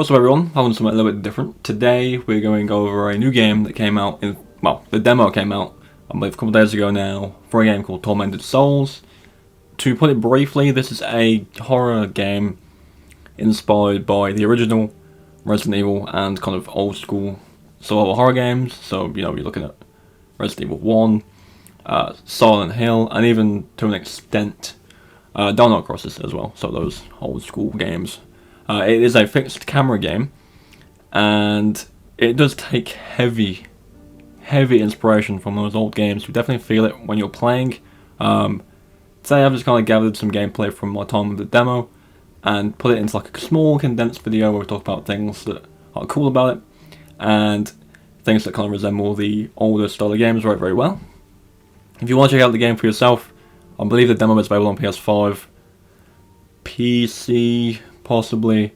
What's up everyone, having something a little bit different. Today we're going over a new game that came out the demo came out, I believe a couple of days ago now, for a game called Tormented. To put it briefly, this is a horror game inspired by the original Resident Evil and kind of old school survival horror games. So, you know, you're looking at Resident Evil 1, Silent Hill, and even to an extent Dino Crisis as well, so those old school games. It is a fixed camera game, and it does take heavy inspiration from those old games. You definitely feel it when you're playing. Today I've just kind of gathered some gameplay from my time with the demo and put it into like a small condensed video where we talk about things that are cool about it and things that kind of resemble the older style of games very, very well. If you want to check out the game for yourself, I believe the demo is available on PS5, PC, possibly,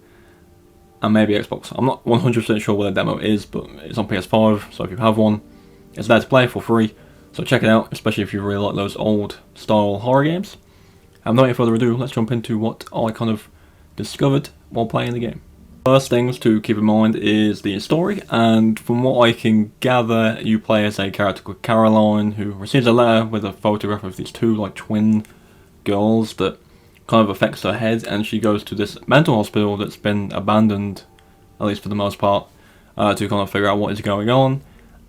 and maybe Xbox. I'm not 100% sure what the demo is, but it's on PS5, so if you have one, it's there to play for free. So check it out, especially if you really like those old style horror games. And without any further ado, let's jump into what I kind of discovered while playing the game. First things to keep in mind is the story, and from what I can gather, you play as a character called Caroline, who receives a letter with a photograph of these two like twin girls that kind of affects her head, and she goes to this mental hospital that's been abandoned, at least for the most part, to kind of figure out what is going on.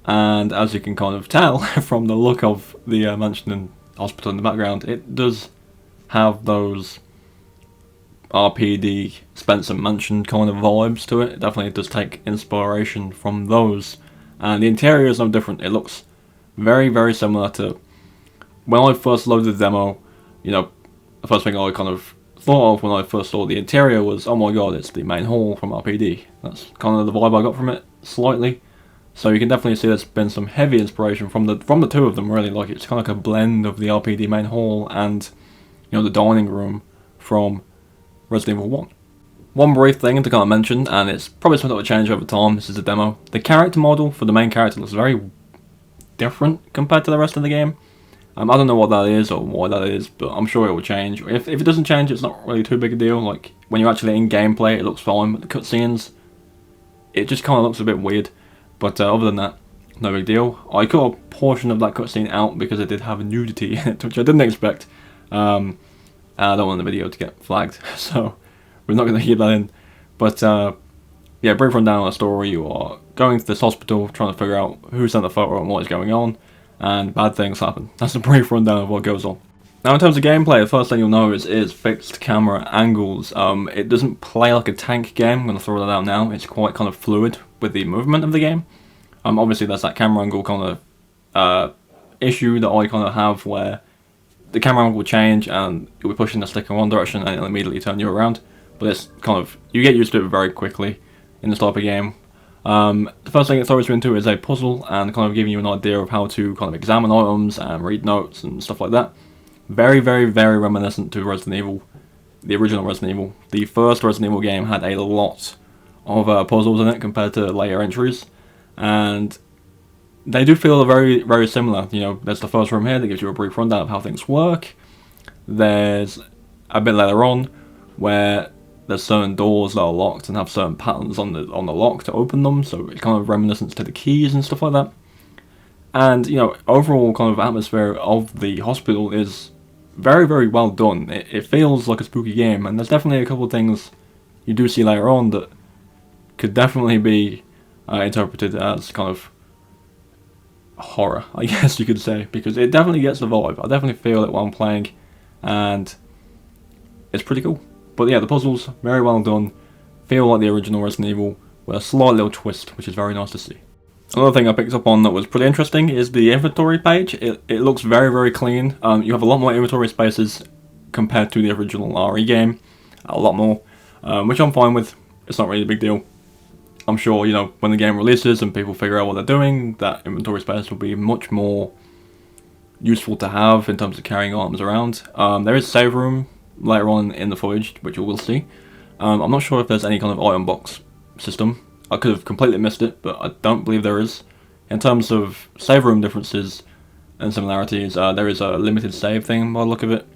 And as you can kind of tell from the look of the mansion and hospital in the background, it does have those RPD Spencer Mansion kind of vibes to it. It definitely does take inspiration from those, and the interior is no different. It looks very, very similar to when I first loaded the demo. You know, the first thing I kind of thought of when I first saw the interior was, oh my god, it's the main hall from RPD. That's kind of the vibe I got from it, slightly. So you can definitely see there's been some heavy inspiration from the two of them, really. Like, it's kind of like a blend of the RPD main hall and, you know, the dining room from Resident Evil 1. One brief thing to kind of mention, and it's probably something that will change over time, this is a demo. The character model for the main character looks very different compared to the rest of the game. I don't know what that is or why that is, but I'm sure it will change. If it doesn't change, it's not really too big a deal. Like, when you're actually in gameplay, it looks fine, but the cutscenes, it just kind of looks a bit weird. But other than that, no big deal. I cut a portion of that cutscene out because it did have nudity in it, which I didn't expect. And I don't want the video to get flagged, so we're not going to keep that in. But yeah, brief rundown on the story. You are going to this hospital, trying to figure out who sent the photo and what is going on, and bad things happen. That's a brief rundown of what goes on. Now, in terms of gameplay, the first thing you'll notice is fixed camera angles. It doesn't play like a tank game. I'm going to throw that out now. It's quite kind of fluid with the movement of the game. Obviously, there's that camera angle kind of issue that I kind of have where the camera angle will change and you'll be pushing the stick in one direction and it'll immediately turn you around. But it's kind of, you get used to it very quickly in this type of game. The first thing it throws you into is a puzzle and kind of giving you an idea of how to kind of examine items and read notes and stuff like that. Very, very, very reminiscent to Resident Evil, the original Resident Evil. The first Resident Evil game had a lot of puzzles in it compared to later entries, and they do feel very, very similar. You know, there's the first room here that gives you a brief rundown of how things work. There's a bit later on where there's certain doors that are locked and have certain patterns on the lock to open them, so it's kind of reminiscent to the keys and stuff like that. And, you know, overall kind of atmosphere of the hospital is very, very well done. It feels like a spooky game, and there's definitely a couple of things you do see later on that could definitely be interpreted as kind of horror, I guess you could say, because it definitely gets the vibe. I definitely feel it while I'm playing, and it's pretty cool. But yeah, the puzzles, very well done, feel like the original Resident Evil, with a slight little twist, which is very nice to see. Another thing I picked up on that was pretty interesting is the inventory page. It looks very, very clean. You have a lot more inventory spaces compared to the original RE game. A lot more, which I'm fine with. It's not really a big deal. I'm sure, you know, when the game releases and people figure out what they're doing, that inventory space will be much more useful to have in terms of carrying items around. There is save room later on in the footage, which you will see. I'm not sure if there's any kind of item box system. I could have completely missed it, but I don't believe there is. In terms of save room differences and similarities, there is a limited save thing by the look of it.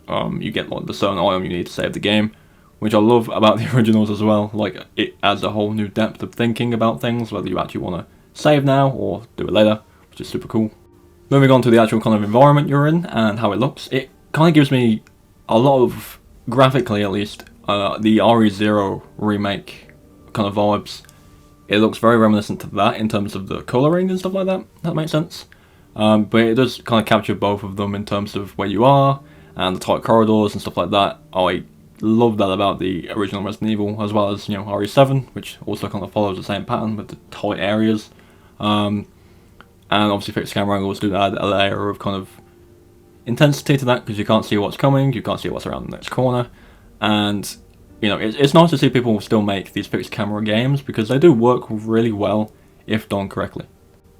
You get like the certain item you need to save the game, which I love about the originals as well. Like, it adds a whole new depth of thinking about things, whether you actually want to save now or do it later, which is super cool. Moving on to the actual kind of environment you're in and how it looks, it kind of gives me a lot of, graphically at least, the RE0 remake kind of vibes. It looks very reminiscent to that in terms of the colouring and stuff like that. That makes sense. But it does kind of capture both of them in terms of where you are and the tight corridors and stuff like that. I love that about the original Resident Evil, as well as, you know, RE7, which also kind of follows the same pattern with the tight areas. And obviously fixed camera angles do add a layer of kind of intensity to that, because you can't see what's coming, you can't see what's around the next corner. And, you know, it's nice to see people still make these fixed camera games, because they do work really well if done correctly.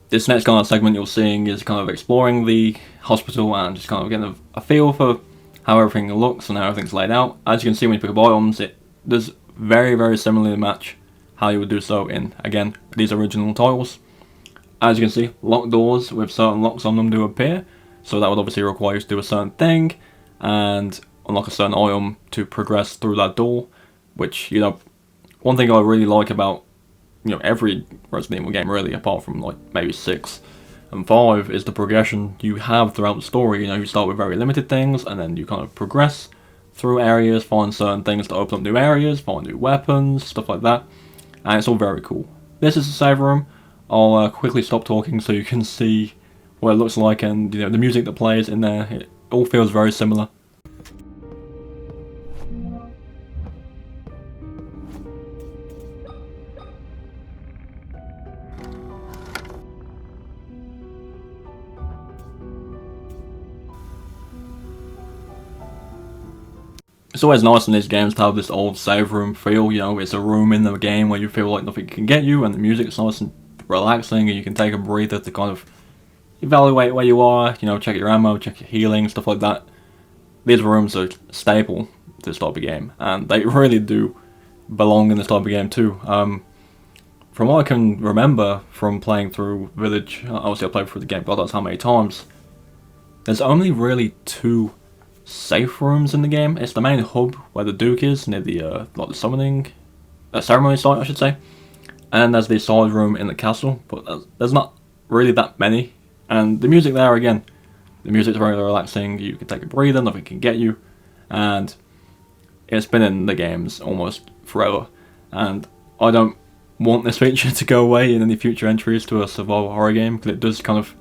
This next kind of segment you're seeing is kind of exploring the hospital and just kind of getting a feel for how everything looks and how everything's laid out. As you can see when you pick up items, it does very, very similarly match how you would do so in, again, these original titles. As you can see, locked doors with certain locks on them do appear, so that would obviously require you to do a certain thing and unlock a certain item to progress through that door, which, you know, one thing I really like about, you know, every Resident Evil game really, apart from like maybe 6 and 5, is the progression you have throughout the story. You know, you start with very limited things and then you kind of progress through areas, find certain things to open up new areas, find new weapons, stuff like that, and it's all very cool. This is the save room. I'll quickly stop talking so you can see what it looks like, and, you know, the music that plays in there, it all feels very similar. It's always nice in these games to have this old save room feel. You know, it's a room in the game where you feel like nothing can get you, and the music's nice and relaxing, and you can take a breather to kind of evaluate where you are, you know, check your ammo, check your healing, stuff like that. These rooms are staple to this type of game, and they really do belong in this type of game too. From what I can remember from playing through Village, obviously I played through the game, God knows how many times, there's only really 2 safe rooms in the game. It's the main hub where the Duke is, near the like the summoning ceremony site, I should say, and there's the side room in the castle, but there's not really that many. And the music there, again, the music's very relaxing, you can take a breather, nothing can get you, and it's been in the games almost forever, and I don't want this feature to go away in any future entries to a survival horror game, because it does kind of,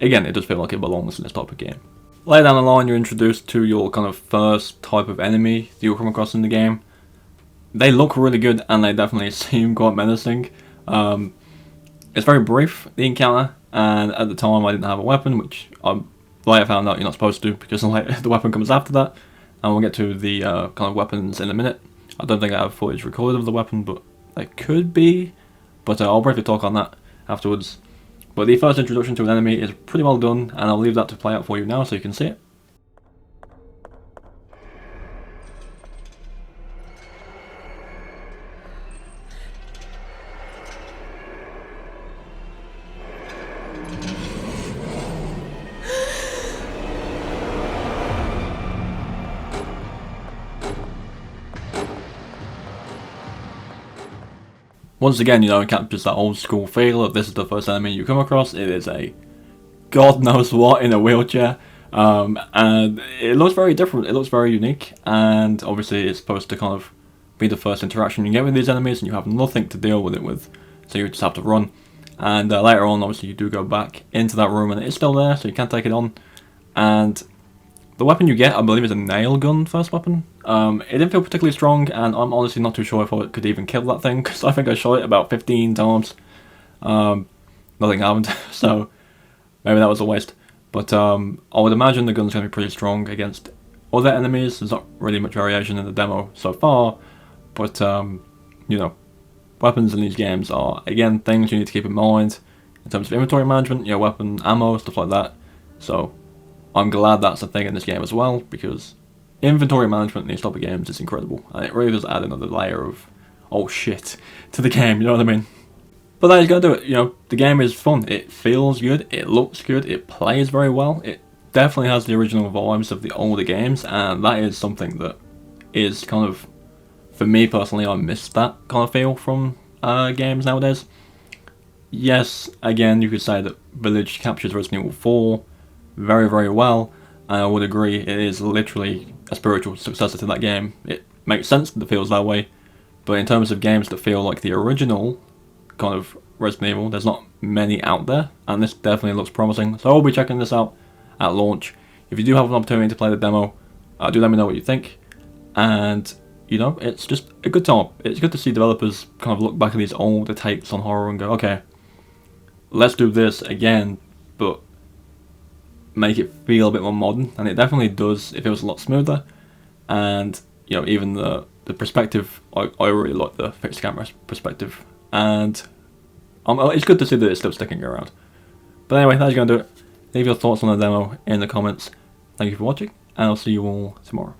again, it does feel like it belongs in this type of game. Later down the line, you're introduced to your kind of first type of enemy that you'll come across in the game. They look really good, and they definitely seem quite menacing. It's very brief, the encounter, and at the time I didn't have a weapon, which I later found out you're not supposed to, because the weapon comes after that, and we'll get to the kind of weapons in a minute. I don't think I have footage recorded of the weapon, but there could be, but I'll briefly talk on that afterwards. But the first introduction to an enemy is pretty well done, and I'll leave that to play out for you now so you can see it. Once again, you know, it captures that old school feel of this is the first enemy you come across. It is a god knows what in a wheelchair, and it looks very different, it looks very unique, and obviously it's supposed to kind of be the first interaction you get with these enemies, and you have nothing to deal with it with, so you just have to run. And later on, obviously, you do go back into that room, and it's still there, so you can't take it on. And the weapon you get, I believe, is a nail gun first weapon. It didn't feel particularly strong, and I'm honestly not too sure if I could even kill that thing, because I think I shot it about 15 times. Nothing happened, so maybe that was a waste. But I would imagine the gun's going to be pretty strong against other enemies. There's not really much variation in the demo so far, but you know, weapons in these games are, again, things you need to keep in mind in terms of inventory management, you know, weapon, ammo, stuff like that. So I'm glad that's a thing in this game as well, because inventory management in these type of games is incredible, and it really does add another layer of oh shit to the game, you know what I mean? But that is going to do it. You know, the game is fun, it feels good, it looks good, it plays very well, it definitely has the original vibes of the older games, and that is something that is kind of for me personally, I miss that kind of feel from games nowadays. Yes, again, you could say that Village captures Resident Evil 4 very, very well, and I would agree it is literally a spiritual successor to that game. It makes sense that it feels that way, but in terms of games that feel like the original kind of Resident Evil, there's not many out there, and this definitely looks promising, so I'll be checking this out at launch. If you do have an opportunity to play the demo, do let me know what you think, and you know, it's just a good time. It's good to see developers kind of look back at these older takes on horror and go, okay, let's do this again, but make it feel a bit more modern, and it definitely does. It feels a lot smoother, and you know, even the perspective, I really like the fixed camera perspective, and it's good to see that it's still sticking around. But anyway, that's going to do it. Leave your thoughts on the demo in the comments. Thank you for watching, and I'll see you all tomorrow.